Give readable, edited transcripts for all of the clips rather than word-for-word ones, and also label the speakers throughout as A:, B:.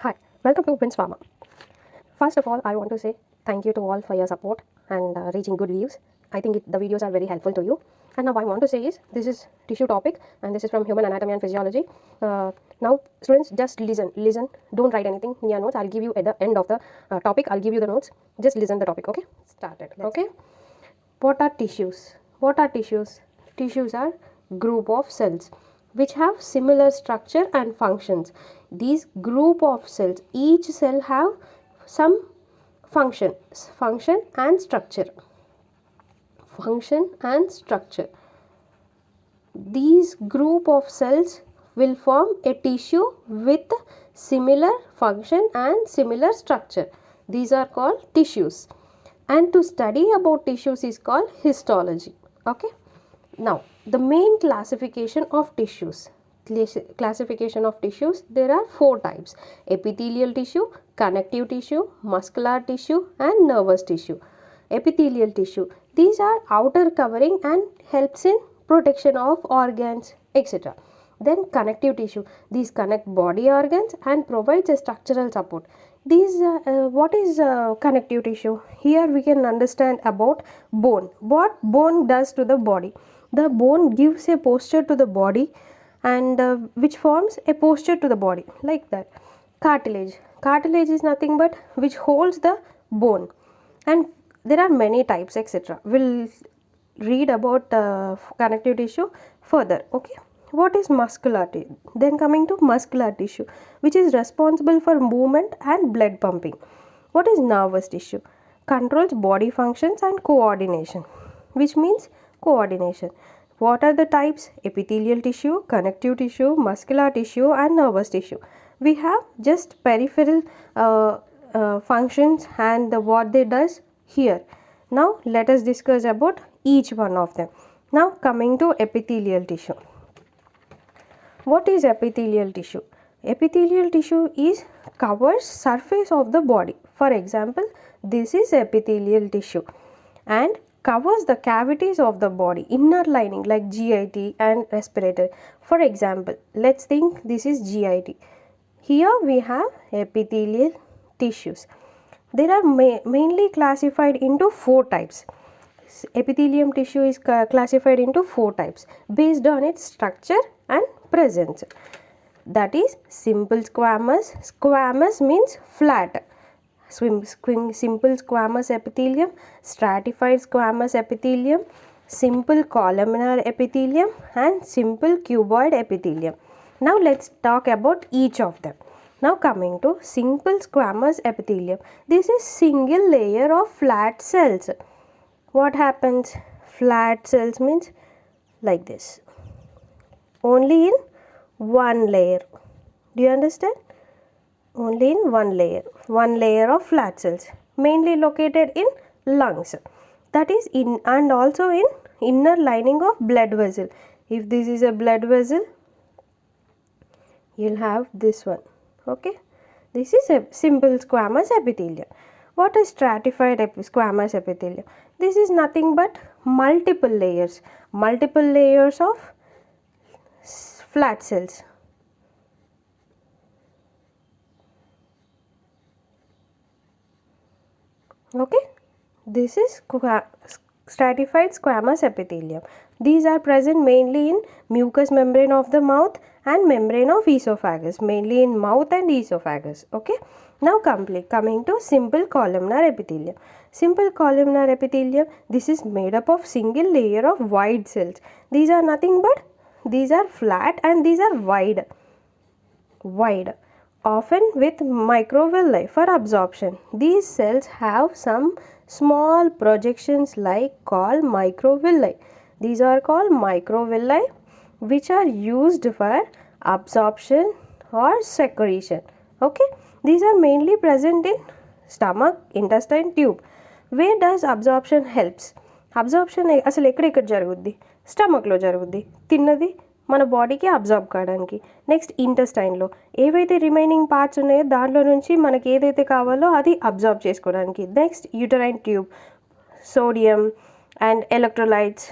A: Hi, welcome to Winspharma. First of all, I want to say thank you to all for your support and reaching good views. I think the videos are very helpful to you. And now I want to say is, this is tissue topic and this is from human anatomy and physiology. Now students, just listen, don't write anything in your notes. I'll give you at the end of the topic, I'll give you the notes. Just listen the topic, okay? Started, okay? What are tissues? What are tissues? Tissues are group of cells which have similar structure and functions. These group of cells, each cell have some function and structure. Function and structure. These group of cells will form a tissue with similar function and similar structure. These are called tissues. And to study about tissues is called histology. Okay. Now, the main classification of tissues. There are 4 types: epithelial tissue, connective tissue, muscular tissue and nervous tissue. Epithelial tissue, these are outer covering and helps in protection of organs, etc. Then connective tissue, these connect body organs and provides a structural support. What is connective tissue? Here we can understand about bone. What bone does to the body? The bone gives a posture to the body and which forms a posture to the body, like that. Cartilage is nothing but which holds the bone, and there are many types, etc. We'll read about connective tissue further. Okay. What is muscular tissue? Then coming to muscular tissue, which is responsible for movement and blood pumping. What is nervous tissue? Controls body functions and coordination, which means coordination. What are the types? Epithelial tissue, connective tissue, muscular tissue and nervous tissue. We have just peripheral functions and what they does here. Now let us discuss about each one of them. Now coming to epithelial tissue. What is epithelial tissue? Epithelial tissue is covers surface of the body. For example, this is epithelial tissue and covers the cavities of the body, inner lining like GIT and respirator. For example, let's think this is GIT. Here we have epithelial tissues. They are mainly classified into 4 types. Epithelium tissue is classified into 4 types based on its structure and presence. That is simple squamous. Squamous means flat. Simple squamous epithelium, stratified squamous epithelium, simple columnar epithelium and simple cuboid epithelium. Now let's talk about each of them. Now coming to simple squamous epithelium. This is single layer of flat cells. What happens? Flat cells means like this. Only in one layer. Do you understand? Only in one layer of flat cells, mainly located in lungs. That is in and also in inner lining of blood vessel. If this is a blood vessel, you'll have this one. Okay, this is a simple squamous epithelium. What is stratified squamous epithelium? This is nothing but multiple layers of flat cells. Okay, this is stratified squamous epithelium. These are present mainly in mucous membrane of the mouth and membrane of esophagus, mainly in mouth and esophagus. Okay, now coming to simple columnar epithelium. Simple columnar epithelium, this is made up of single layer of wide cells. These are nothing but, these are flat and these are wide, often with microvilli for absorption. These cells have some small projections called microvilli. These are called microvilli, which are used for absorption or secretion. Okay, these are mainly present in stomach, intestine tube. Where does absorption helps? Absorption అసలు ఎక్కడ జరుగుద్ది? Stomach లో జరుగుద్ది. తిన్నది మన బాడీకి absorb కావడానికి. Next ఇంటెస్టైన్లో ఏవైతే రిమైనింగ్ పార్ట్స్ ఉన్నాయో దాంట్లో నుంచి మనకి ఏదైతే కావాలో అది అబ్జార్బ్ చేసుకోవడానికి. Next uterine tube, sodium and electrolytes,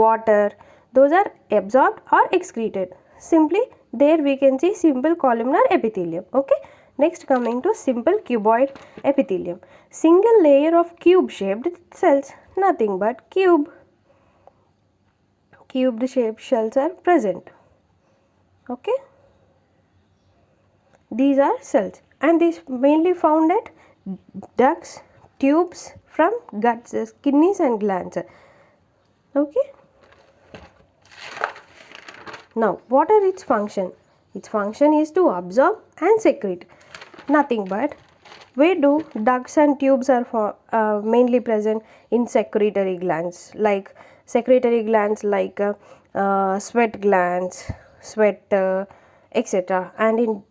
A: water, those are absorbed or excreted. Simply there we can see simple columnar epithelium. Okay, Next, coming to simple cuboid epithelium. Single layer of cube shaped cells, nothing but cubed shaped cells are present. Okay, these are cells, and these mainly found at ducts, tubes from guts, kidneys and glands. Okay, now what are its function? Its function is to absorb and secrete, nothing but where do ducts and tubes are mainly present? In secretory glands, like sweat glands, etc. And in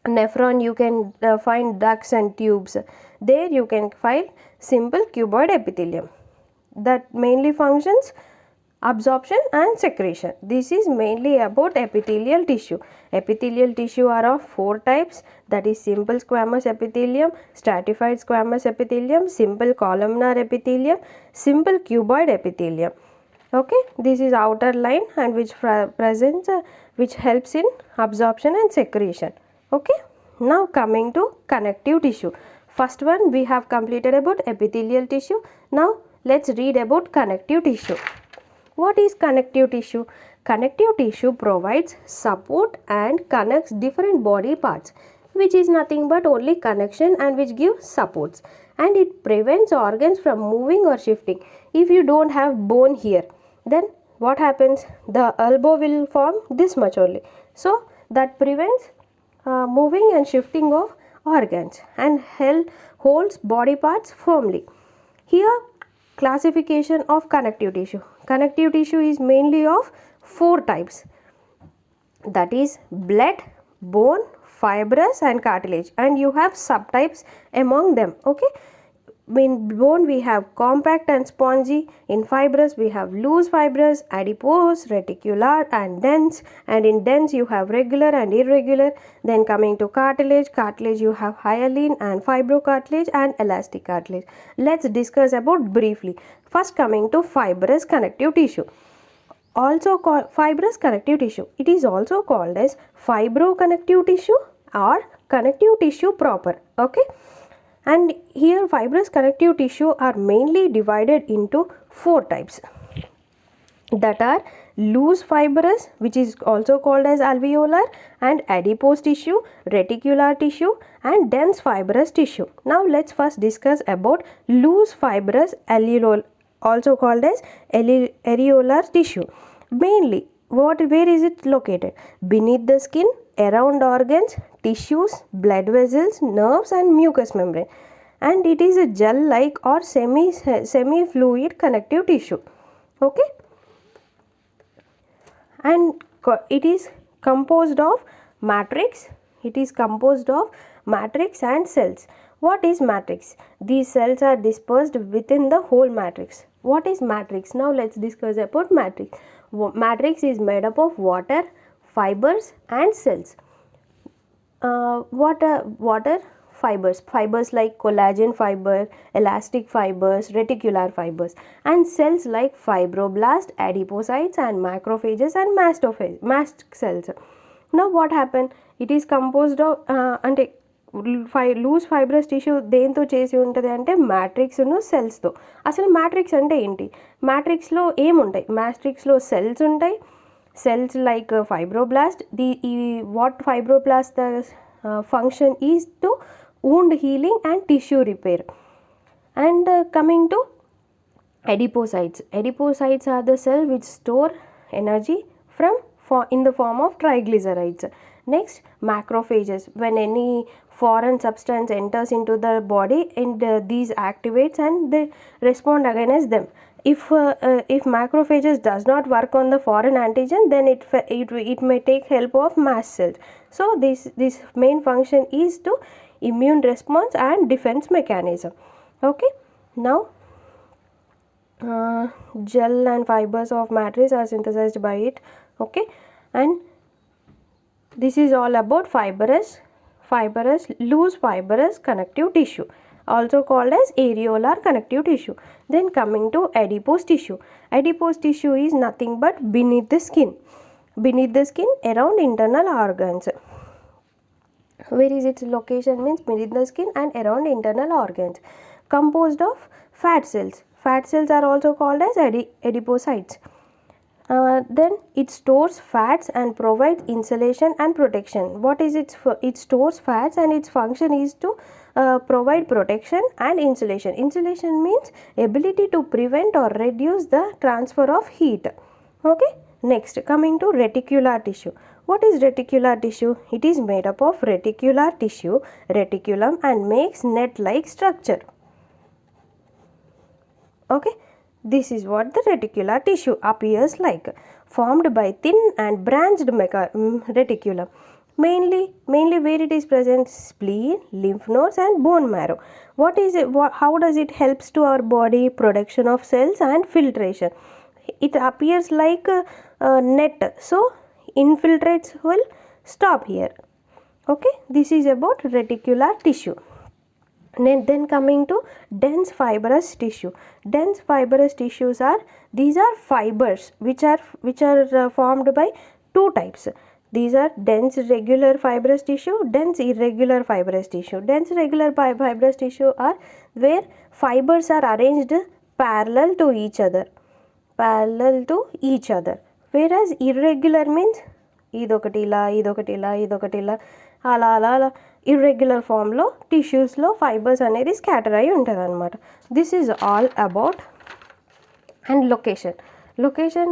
A: nephron you can find ducts and tubes. There you can find simple cuboid epithelium that mainly functions absorption and secretion. This is mainly about epithelial tissue. Epithelial tissue are of 4 types, that is simple squamous epithelium, stratified squamous epithelium, simple columnar epithelium, simple cuboid epithelium. Okay, this is outer line and which presents which helps in absorption and secretion. Okay, now coming to connective tissue. First one we have completed about epithelial tissue. Now let's read about connective tissue. What is connective tissue? Connective tissue provides support and connects different body parts, which is nothing but only connection and which gives supports, and it prevents organs from moving or shifting. If you don't have bone here, then what happens? The elbow will form this much only. So that prevents moving and shifting of organs and holds body parts firmly. Here, classification of connective tissue. Connective tissue is mainly of 4 types, that is blood, bone, fibrous and cartilage, and you have subtypes among them. Okay, in bone we have compact and spongy, in fibrous we have loose fibrous, adipose, reticular and dense, and in dense you have regular and irregular. Then coming to cartilage you have hyaline and fibrocartilage and elastic cartilage. Let's discuss about briefly. First, coming to fibrous connective tissue, also called fibrous connective tissue. It is also called as fibroconnective tissue or connective tissue proper. Okay, and here fibrous connective tissue are mainly divided into 4 types, that are loose fibrous, which is also called as alveolar, and adipose tissue, reticular tissue and dense fibrous tissue. Now let's first discuss about loose fibrous alveolar, also called as areolar tissue. Mainly where is it located? Beneath the skin, around organs, tissues, blood vessels, nerves and mucous membrane, and it is a gel like or semi fluid connective tissue. Okay, and it is composed of matrix. It is composed of matrix and cells. What is matrix? These cells are dispersed within the whole matrix. What is matrix? Now let's discuss about matrix. Matrix is made up of water, fibers and cells. What are fibers? Fibers like collagen fiber, elastic fibers, reticular fibers, and cells like fibroblast, adipocytes and macrophages and mast cells. Now what happened? It is composed of loose fibrous tissue దేంతో చేసి ఉంటుంది అంటే మ్యాట్రిక్స్ను సెల్స్తో. అసలు matrix అంటే ఏంటి? మ్యాట్రిక్స్లో ఏముంటాయి? మ్యాట్రిక్స్లో cells ఉంటాయి. Cells like fibroblast. What fibroblast function is to wound healing and tissue repair. And coming to adipocytes. Adipocytes are the cells which store energy in the form of triglycerides. Next, macrophages. When any foreign substance enters into the body, and these activates and they respond against them. If macrophages does not work on the foreign antigen, then it may take help of mast cells. So this main function is to immune response and defense mechanism. Okay, now gel and fibers of matrix are synthesized by it. Okay, and this is all about loose fibrous connective tissue, also called as areolar connective tissue. Then coming to adipose tissue. Adipose tissue is nothing but beneath the skin around internal organs. Where is its location? Means within the skin and around internal organs. Composed of fat cells. Fat cells are also called as adipocytes. Then it stores fats and provides insulation and protection. What is it stores fats and its function is to provide protection and insulation. Insulation means ability to prevent or reduce the transfer of heat. Okay. Next, coming to reticular tissue. What is reticular tissue? It is made up of reticular tissue, reticulum, and makes net-like structure. Okay. This is what the reticular tissue appears like, formed by thin and branched reticulum. Mainly where it is present: spleen, lymph nodes, and bone marrow. What is it? How does it helps to our body? Production of cells and filtration. It appears like a net, so infiltrates will stop here. Okay, this is about reticular tissue. Then coming to dense fibrous tissue. Dense fibrous tissues are fibers which are formed by two types. These are dense regular fibrous tissue, dense irregular fibrous tissue. Dense regular fibrous tissue are where fibers are arranged parallel to each other. Whereas irregular means idokatila ala irregular form lo tissues lo fibers anedi scatter ayi untadi anamata. This is all about. And location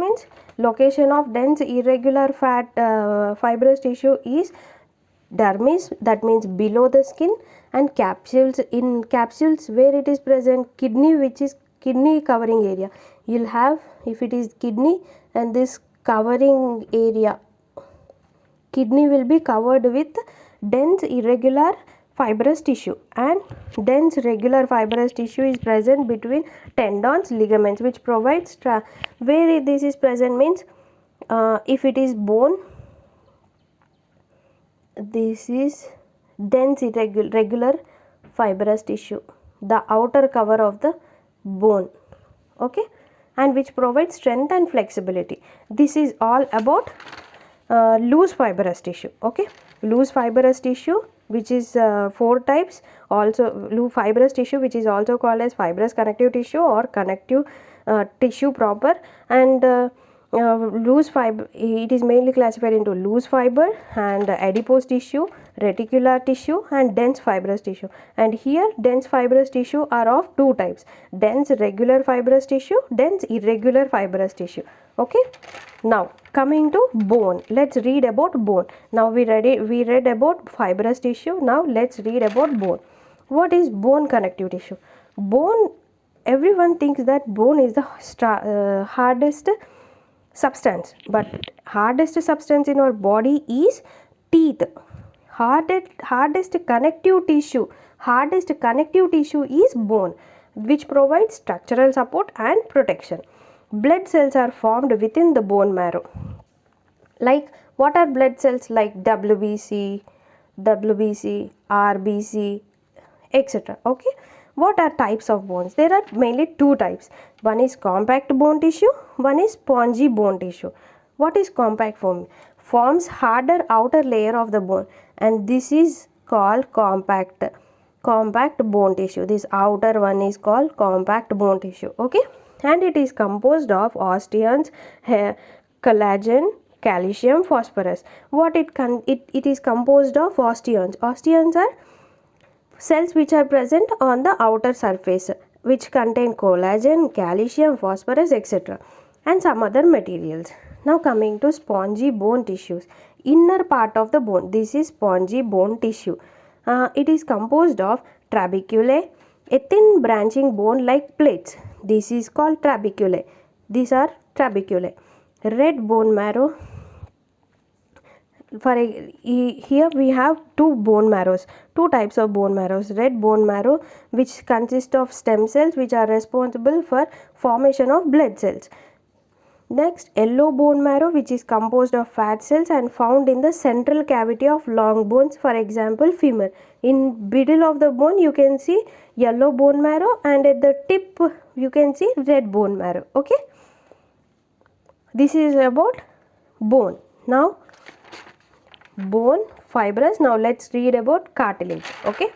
A: means location of dense irregular fibrous tissue is dermis, that means below the skin, and capsules. In capsules where it is present, kidney, which is kidney covering area. You'll have, if it is kidney, and this covering area, kidney will be covered with dense irregular fibrous tissue, and dense regular fibrous tissue is present between tendons, ligaments, which provides where this is present means if it is bone, this is dense irregular fibrous tissue, the outer cover of the bone. Okay, and which provides strength and flexibility. This is all about loose fibrous tissue. Okay, loose fibrous tissue, which is four types. Also loose fibrous tissue, which is also called as fibrous connective tissue or connective tissue proper. And loose fiber, it is mainly classified into loose fiber and adipose tissue, reticular tissue, and dense fibrous tissue. And here dense fibrous tissue are of two types: dense regular fibrous tissue, dense irregular fibrous tissue. Okay, now coming to bone, let's read about bone. Now we read about fibrous tissue. Now let's read about bone. What is bone connective tissue? Bone, everyone thinks that bone is the hardest substance, but hardest substance in our body is teeth. Hardest connective tissue is bone, which provides structural support and protection. Blood cells are formed within the bone marrow. Like, what are blood cells? Like WBC, RBC, etc. Okay, what are types of bones? There are mainly two types. One is compact bone tissue, one is spongy bone tissue. What is compact form? Forms harder outer layer of the bone, and this is called compact bone tissue. This outer one is called compact bone tissue. Okay, and it is composed of osteons, collagen, calcium, phosphorus. It is composed of osteons. Osteons are cells which are present on the outer surface, which contain collagen, calcium, phosphorus, etc., and some other materials. Now coming to spongy bone tissues, inner part of the bone. This is spongy bone tissue. It is composed of trabeculae, a thin branching bone like plates. This is called trabeculae. These are trabeculae. Red bone marrow. Here we have two types of bone marrows. Red bone marrow, which consists of stem cells which are responsible for formation of blood cells. Next, yellow bone marrow, which is composed of fat cells and found in the central cavity of long bones, for example femur. In middle of the bone you can see yellow bone marrow, and at the tip you can see red bone marrow. Okay, this is about bone. Now bone, fibrous. Now let's read about cartilage. Okay.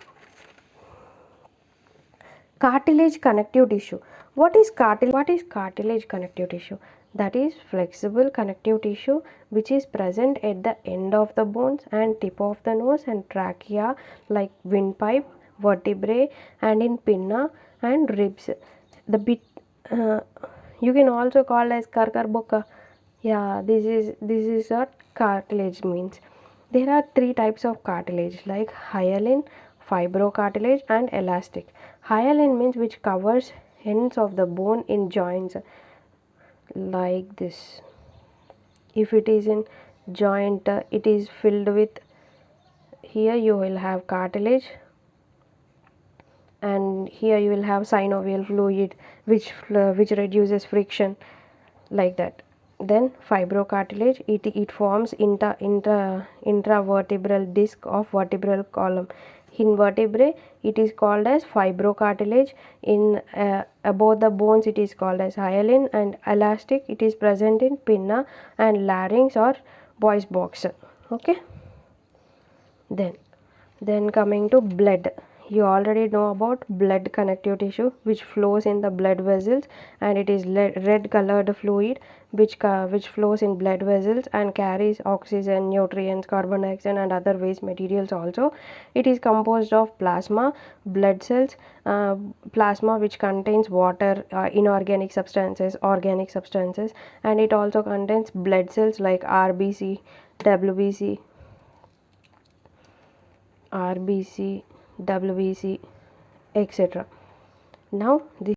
A: Cartilage connective tissue. What is cartilage? What is cartilage connective tissue? That is flexible connective tissue which is present at the end of the bones and tip of the nose and trachea, like windpipe, vertebrae, and in pinna and ribs. The bit uh, you can also call as karkarboka. Yeah, this is what cartilage means. There are three types of cartilage, like hyaline, fibrocartilage, and elastic. Hyaline means which covers ends of the bone in joints, like this. If it is in joint, it is filled with, here you will have cartilage, and here you will have synovial fluid which reduces friction, like that. Then fibrocartilage, it forms intravertebral disc of vertebral column. In vertebrae it is called as fibrocartilage. In above the bones it is called as hyaline, and elastic it is present in pinna and larynx or voice box. Okay. Then coming to blood, you already know about blood connective tissue which flows in the blood vessels, and it is red colored fluid which flows in blood vessels and carries oxygen, nutrients, carbon dioxide, and other waste materials also. It is composed of plasma, blood cells, plasma which contains water, inorganic substances, organic substances, and it also contains blood cells like RBC, WBC, RBC, WBC, etc. Now this